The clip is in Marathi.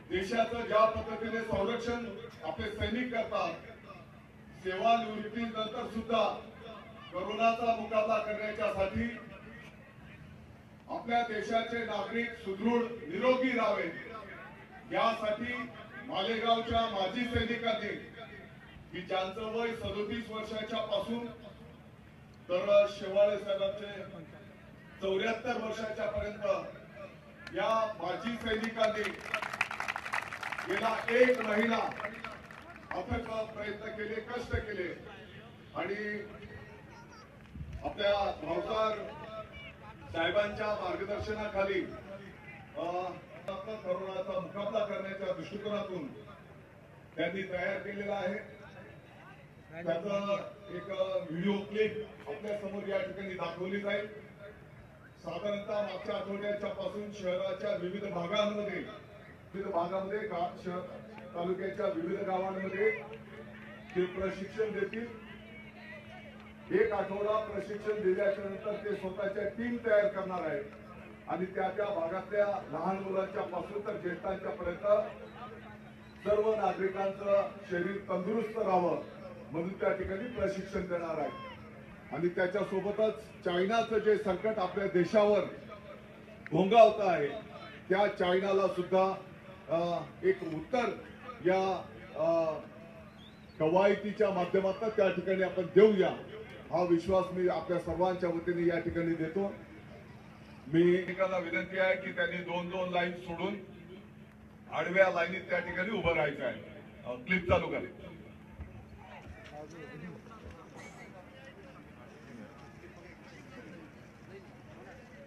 देशाचं ज्या पद्धतीने संरक्षण आपले सैनिक करतात, सेवानिवृत्तीनंतर सुद्धा कोरोनाचा मुकाबला करण्यासाठी आपल्या देशाचे नागरिक सुदृढ निरोगी राहावेत यासाठी मालेगावच्या माजी सैनिकांनी की ज्यांचं वय 37 वर्षाच्या पासून तर शेवाळे साहेबांचे 74 वर्षाच्या पर्यंत या माजी सैनिकांनी गेला 1 महिना अथक प्रयत्न केले, कष्ट केले आणि आपल्या भाऊसार साहेबांच्या मार्गदर्शनाखाली कोरोनाचा मुकाबला करण्याच्या दृष्टिकोनातून त्यांनी तयार केलेला आहे। त्याचा एक व्हिडिओ क्लिप आपल्या समोर या ठिकाणी दाखवली जाईल। साधारणतः मागच्या आठवड्याच्या पासून शहराच्या विविध भागांमध्ये तालुक्याच्या विविध गावांमध्ये ते प्रशिक्षण देतील। 1 आठवडा प्रशिक्षण दिल्याच्या नंतर ते स्वतःच्या टीम तयार करणार आहेत आणि त्या भागातल्या लहान मुलांच्या पासून तर ज्येष्ठांच्या पर्यंत सर्व नागरिकांचं शरीर तंदुरुस्त राहावं म्हणून त्या ठिकाणी प्रशिक्षण देणार आहे। आणि त्याच्यासोबतच चायनाचं जे संकट आपल्या देशावर घोंगावत आहे त्या चायनाला सुद्धा एक उत्तर या कवायतीच्या माध्यमातून त्या ठिकाणी आपण देऊया हा विश्वास मी आपल्या सर्वांच्या वतीने या ठिकाणी देतो। मी एकाला विनंती आहे की त्यांनी 2-2 लाईन सोडून आडव्या लाईनीत त्या ठिकाणी उभं राहायचं आहे। क्लिप चालू करा।